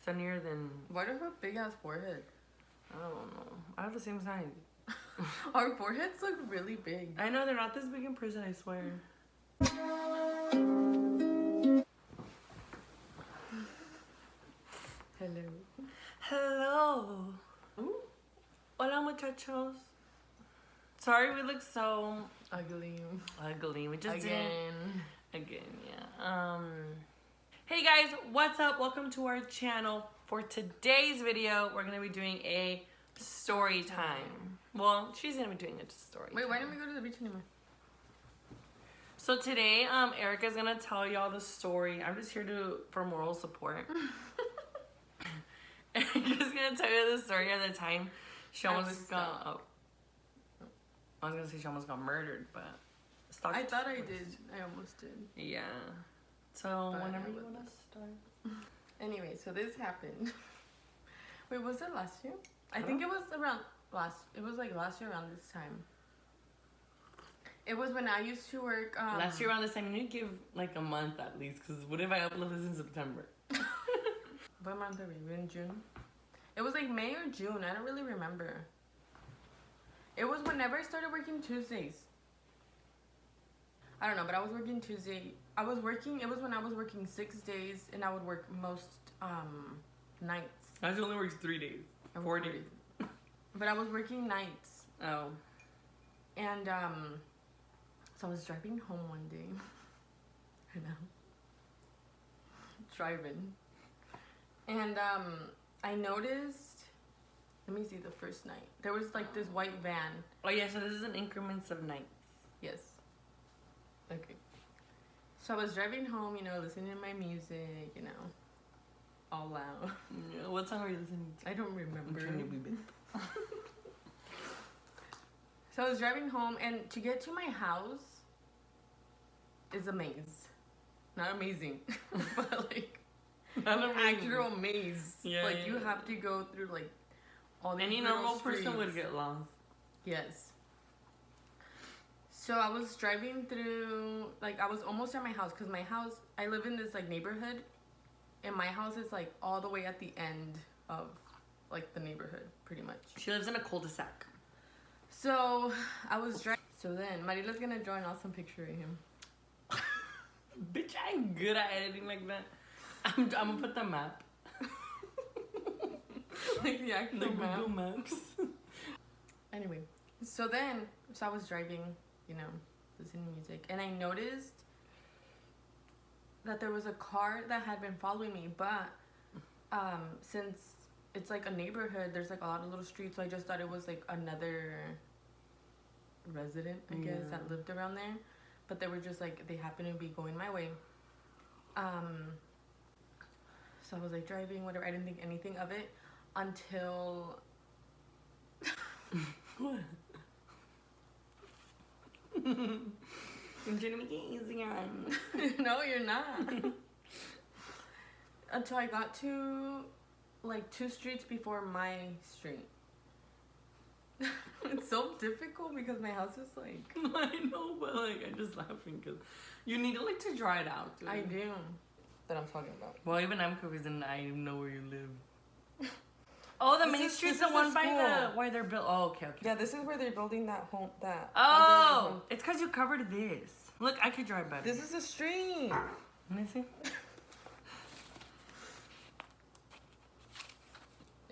sunnier than... Why do you have a big ass forehead? I don't know. I have the same size. Our foreheads look really big. I know, they're not this big in person, I swear. Hello. Hello. Ooh. Hola, muchachos. Sorry we look so... Ugly. We just Again. Yeah. Hey guys, what's up? Welcome to our channel. For today's video, we're gonna be doing a story time. Well, she's gonna be doing a story. Wait, time. why didn't we go to the beach anymore? So today, Erica's gonna tell y'all the story. I'm just here for moral support. Erica's gonna tell you the story of the time she almost got. Oh, I was gonna say she almost got murdered, but I thought I did. I almost did. Yeah. So But whenever I you wouldn't. wanna start. Anyway, so this happened. Wait, was it last year? I think it was around it was like last year around this time. It was when I used to work. Last year around this time, you need to give like a month at least, because what if I upload this in September? What month are we? We're in June? It was like May or June. I don't really remember. It was whenever I started working Tuesdays. I don't know, but I was working Tuesday. It was when I was working 6 days and I would work most nights. I only works 3 days. 4 days. But I was working nights. Oh. And so I was driving home one day. I know. Driving. And I noticed, let me see the first night. There was like this white van. Oh yeah, so this is in increments of nights. Yes. Okay. So I was driving home, listening to my music, all loud. Yeah, what song are you listening to? I don't remember. I'm trying to be big. So I was driving home, and to get to my house is a maze. Not amazing, but like Not an amazing. actual maze. Yeah, like yeah, you yeah. have to go through like all these Any little normal person streets. would get lost. Yes. So I was driving through, like I was almost at my house, because my house, I live in this like neighborhood, and my house is like all the way at the end of like the neighborhood, pretty much. She lives in a cul-de-sac. So I was driving. So then Marila's gonna draw an awesome picture of him. Bitch, I'm good at editing like that. I'm gonna put the map. Like the actual The map. Google Maps. Anyway, so I was driving, listening to music, and I noticed that there was a car that had been following me, but since it's like a neighborhood, there's like a lot of little streets, so I just thought it was like another resident, I guess, that lived around there, but they were just like, they happened to be going my way. So I was like driving, whatever, I didn't think anything of it until What? I'm trying to make it easier on you. No, you're not. Until I got to like 2 streets before my street. It's so difficult because my house is like, I know, but like I'm just laughing because you need to draw it out. Dude. I do. That I'm talking about. Well, even I'm confused and I know where you live. Oh, the main street's the this one is by school. why they're built. Oh, okay. Yeah, this is where they're building that home. Oh, it's because you covered this. Look, I could draw it better. This is a street. Let me see.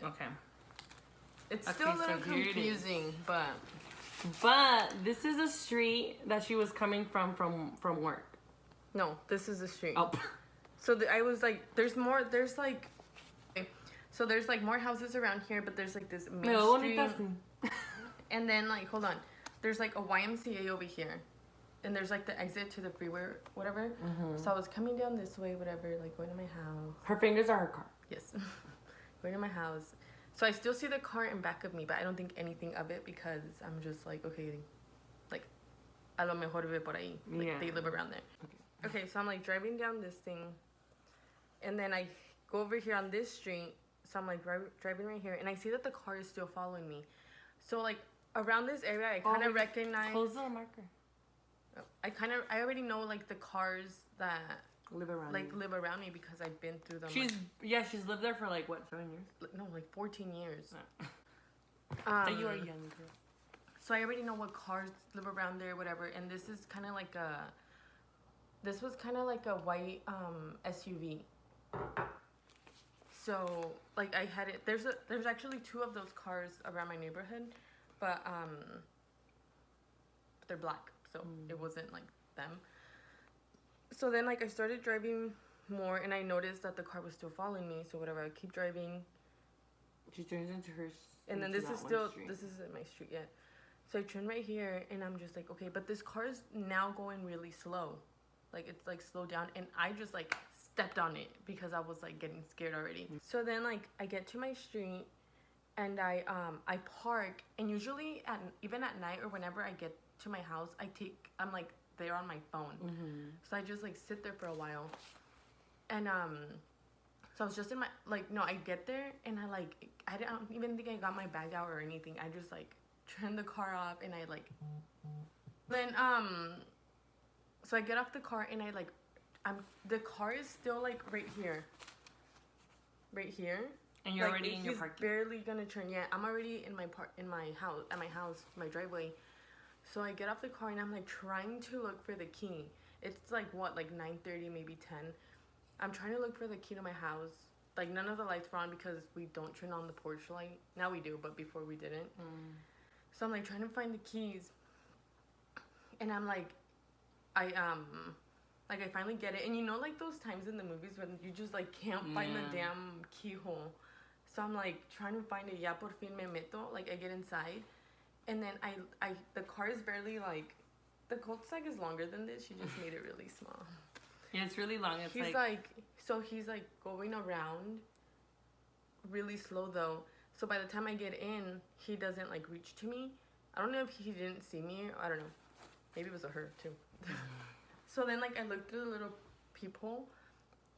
Okay. It's Okay, still a little so here it is. confusing, but this is a street that she was coming from work. no, this is a street. Oh. So I was like, there's like more houses around here, but there's like this main street. And then like, hold on, there's like a YMCA over here, and there's like the exit to the freeway, whatever. So I was coming down this way, whatever, like going to my house. Her fingers are her car. Yes, going to my house. So I still see the car in back of me, but I don't think anything of it because I'm just like, okay, like, a lo mejor vive por ahí. Like, Yeah. they live around there. Okay, so I'm like driving down this thing, and then I go over here on this street. So I'm like driving right here, and I see that the car is still following me. So like around this area, I kind of recognize. Close the marker. I already know like the cars that live around me because I've been through them. She's lived there for like what, 7 years? No, like 14 years. So you are younger. So I already know what cars live around there, whatever. And this is kind of like this was kind of like a white SUV. So like I had it. There's actually 2 of those cars around my neighborhood, but they're black, so it wasn't like them. So then like I started driving more, and I noticed that the car was still following me. So whatever, I keep driving. She turns into her. And then this isn't my street yet. So I turn right here, and I'm just like, okay, but this car is now going really slow. Like, it's like slowed down, and I just like stepped on it because I was like getting scared already. So then like I get to my street, and I park, and usually even at night or whenever I get to my house, I'm like there on my phone. So I just like sit there for a while, and so I was just in my I get there, and I don't even think I got my bag out or anything. I just like turned the car off, and I like then so I get off the car, and the car is still like right here. And you're like, already in your parking. He's barely gonna turn. Yeah, I'm already in my house, my driveway. So I get off the car, and I'm like trying to look for the key. It's like what, like 9:30, maybe 10. I'm trying to look for the key to my house. Like none of the lights were on because we don't turn on the porch light. Now we do, but before we didn't. So I'm like trying to find the keys, and I'm like, I finally get it. And you know, like those times in the movies when you just like can't find the damn keyhole. So I'm like trying to find it. Ya por fin me meto. Like I get inside, and then the car is barely like, the cul-de-sac is longer than this. She just made it really small. Yeah, it's really long. He's like going around really slow though. So by the time I get in, he doesn't like reach to me. I don't know if he didn't see me. I don't know. Maybe it was a her too. So then like I looked through the little peephole,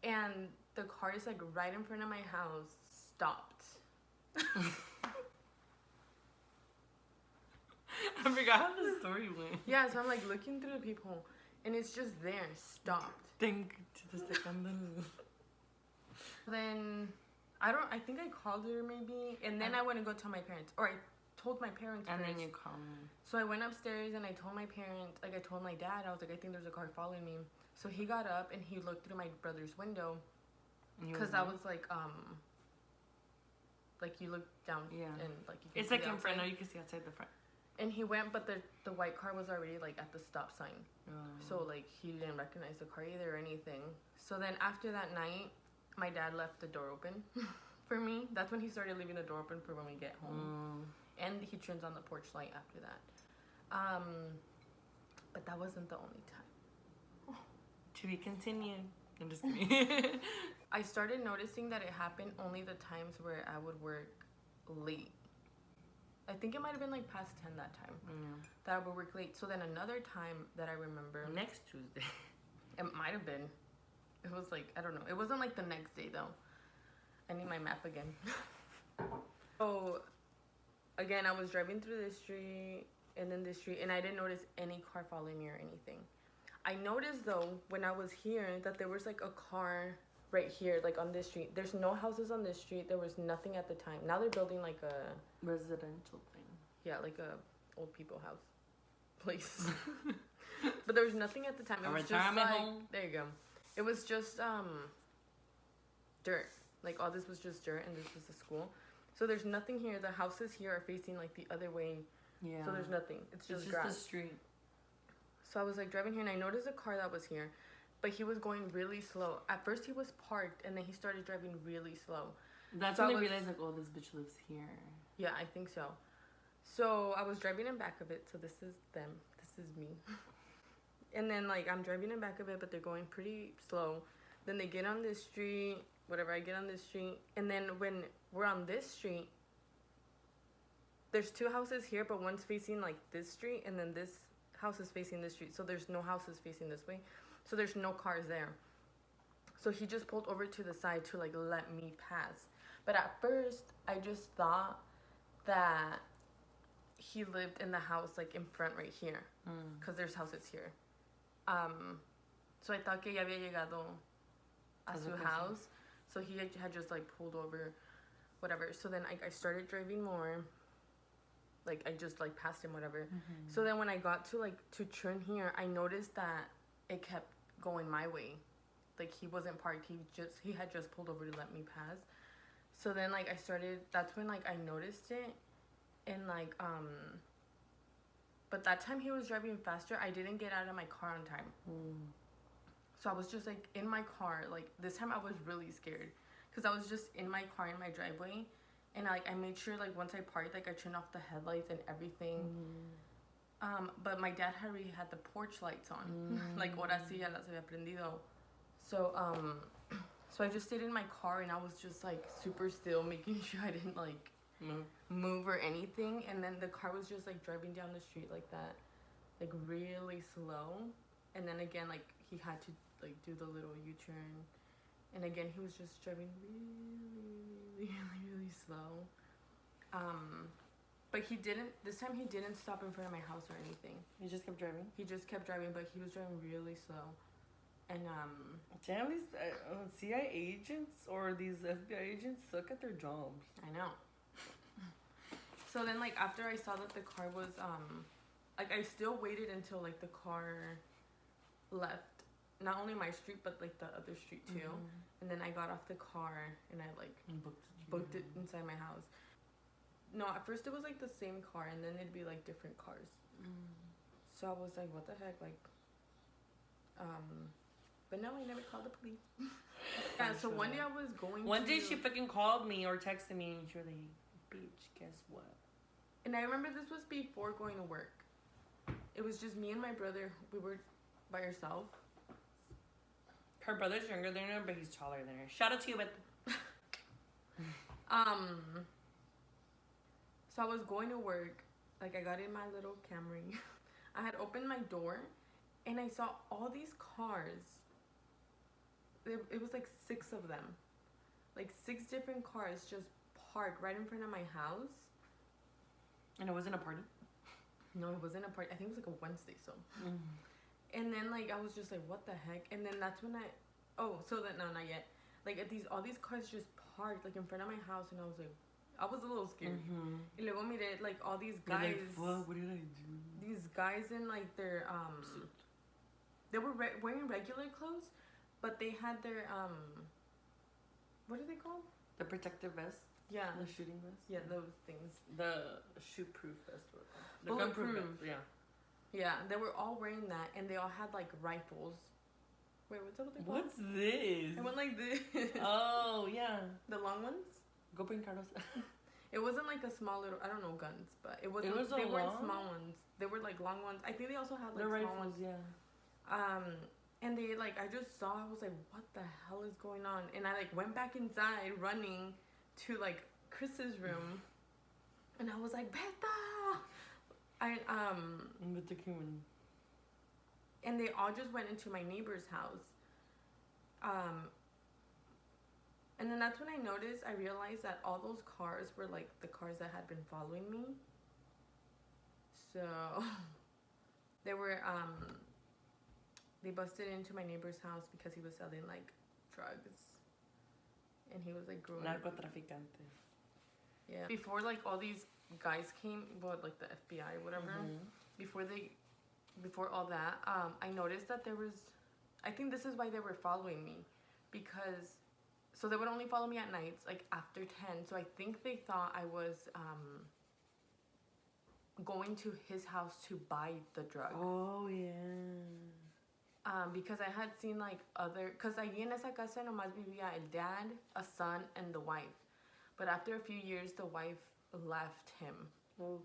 and the car is like right in front of my house, stopped. I forgot how the story went. Yeah, so I'm like looking through the peephole, and it's just there, stopped. Think to the second. Then I think I called her maybe, and then I went to go tell my parents, or I told my parents and first. Then you called me. So I went upstairs, and I told my parents, like I told my dad, I was like, I think there's a car following me. So he got up, and he looked through my brother's window, because I was like you look down, and like you can it's see like in outside. front. No, you can see outside the front. And he went, but the white car was already like at the stop sign. So like he didn't recognize the car either or anything. So then after that night, my dad left the door open for me. That's when he started leaving the door open for when we get home. And he turns on the porch light after that. But that wasn't the only time. To be continued. I'm just kidding. I started noticing that it happened only the times where I would work late. I think it might have been like past 10 that time. That I would work late. So then another time that I remember. Next Tuesday. It might have been. It was like, I don't know. It wasn't like the next day though. I need my map again. So again, I was driving through this street and then this street, and I didn't notice any car following me or anything. I noticed though when I was here that there was like a car right here, like on this street. There's no houses on this street. There was nothing at the time. Now they're building like a residential thing. Yeah, like a old people house place. But there was nothing at the time. It was just like home. There you go. It was just dirt. Like all this was just dirt, and this was the school. So there's nothing here. The houses here are facing like the other way. Yeah. So there's nothing. It's just grass. The street. So I was like driving here, and I noticed a car that was here. But he was going really slow. At first he was parked, and then he started driving really slow. That's when I realized like, oh, this bitch lives here. Yeah, I think so. So I was driving in back of it. So this is them. This is me. And then like I'm driving in back of it, but they're going pretty slow. Then they get on this street, whatever, I get on this street. And then when we're on this street, there's 2 houses here, but one's facing like this street, and then this house is facing this street. So there's no houses facing this way. So there's no cars there. So he just pulled over to the side to like let me pass. But at first, I just thought that he lived in the house like in front right here, because there's houses here. So I thought que ya había llegado a su house. So he had just like pulled over, whatever. So then I started driving more. Like I just like passed him, whatever. So then when I got to turn here, I noticed that it kept going my way. Like he wasn't parked. He had just pulled over to let me pass. So then like that's when like I noticed it, and like but that time he was driving faster. I didn't get out of my car on time. So I was just like in my car. Like this time I was really scared because I was just in my car in my driveway, and like I made sure like once I parked, like I turned off the headlights and everything. But my dad had already had the porch lights on. Like ahora sí ya las había prendido. So so I just stayed in my car and I was just like super still, making sure I didn't like move or anything. And then the car was just like driving down the street like that, like really slow. And then again, like he had to like do the little U-turn, and again he was just driving really slow. But this time he didn't stop in front of my house or anything. He just kept driving? He just kept driving, but he was driving really slow. And damn, these CIA agents or these FBI agents suck at their jobs. I know. So then like after I saw that the car was like I still waited until like the car left not only my street but like the other street too. And then I got off the car and I like booked it inside my house. No, at first it was like the same car, and then it'd be like different cars. So I was like, what the heck, like but no, I never called the police. Yeah, so one day I was going One day she fucking called me or texted me and she was like, bitch, guess what? And I remember this was before going to work. It was just me and my brother. We were by ourselves. Her brother's younger than her, but he's taller than her. Shout out to you, but so I was going to work. Like I got in my little Camry. I had opened my door and I saw all these cars. It was like 6 of them. Like 6 different cars just parked right in front of my house. And it wasn't a party? No, it wasn't a party. I think it was like a Wednesday, so. And then like I was just like, what the heck? And then that's when no, not yet. Like all these cars just parked like in front of my house, and I was like, I was a little scared. Y luego miré like all these guys. Like, what did I do? These guys in like their they were wearing regular clothes, but they had their what are they called? The protective vest. Yeah. The shooting vest. Yeah, those things. The shoot-proof vest. The Bulletproof. gun-proof vest. Yeah. Yeah, they were all wearing that, and they all had like rifles. Wait, what's that what they called? What's this? It went like this. Oh, yeah. The long ones? Go bring Carlos. It wasn't like a small little, I don't know, guns, but they weren't small ones. They were like long ones. I think they also had like small rifles, ones. Yeah. And they like, I just saw, I was like, what the hell is going on? And I like went back inside running to like Chris's room, and I was like, Beta! And they all just went into my neighbor's house. And then that's when I realized that all those cars were like the cars that had been following me. So they were they busted into my neighbor's house because he was selling like drugs, and he was like growing narcotraficante. Yeah. Before like all these guys came, well, like the FBI or whatever, before all that, I noticed that there was, I think this is why they were following me, because so they would only follow me at nights, like after 10. So I think they thought I was going to his house to buy the drug. Oh, yeah. Because I had seen like because ahí en esa casa nomás vivía el dad, a son, and the wife. But after a few years, the wife left him. Oh.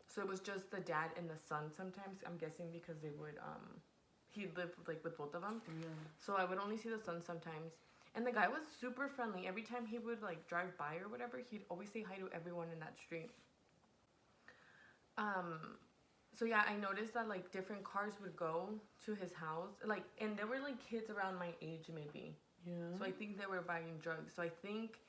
So it was just the dad and the son sometimes, I'm guessing, because they would, he lived like with both of them. Yeah. So I would only see the son sometimes. And the guy was super friendly. Every time he would like drive by or whatever, he'd always say hi to everyone in that street. So yeah, I noticed that like different cars would go to his house, like, and there were like kids around my age maybe. Yeah. So I think they were buying drugs. So I think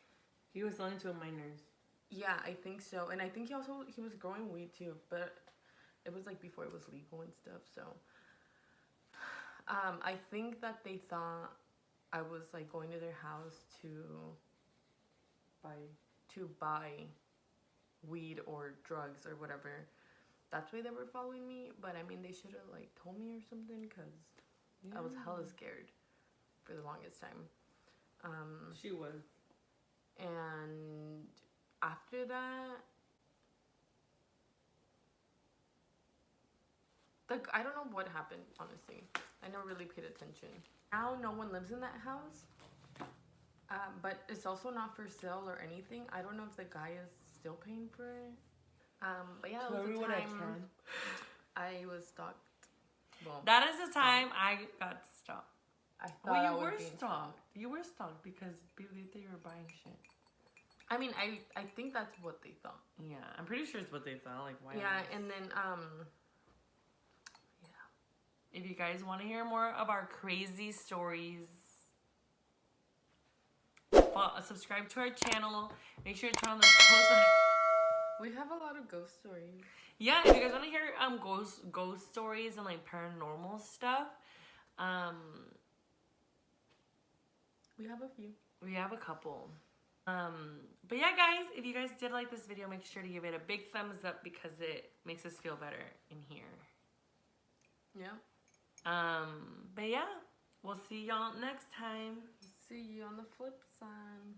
he was selling to minors. Yeah, I think so. And I think he was growing weed too, but it was like before it was legal and stuff. So I think that they thought I was like going to their house to buy weed or drugs or whatever. That's why they were following me. But I mean, they should have like told me or something, because I was hella scared for the longest time. She was. And after that, like, I don't know what happened, honestly. I never really paid attention. Now no one lives in that house. But it's also not for sale or anything. I don't know if the guy is still paying for it. But yeah, it was the time I was stalked. Well, that is the time I got stalked. I thought well, you were stalked. You were stalked because people thought you were buying shit. I mean, I think that's what they thought. Yeah, I'm pretty sure it's what they thought. Like, why? Yeah, and then if you guys want to hear more of our crazy stories, subscribe to our channel. Make sure to turn on the post. We have a lot of ghost stories. Yeah, if you guys want to hear ghost stories and like paranormal stuff, we have a few. We have a couple. But yeah, guys, if you guys did like this video, make sure to give it a big thumbs up because it makes us feel better in here. Yeah. But yeah, we'll see y'all next time. See you on the flip side.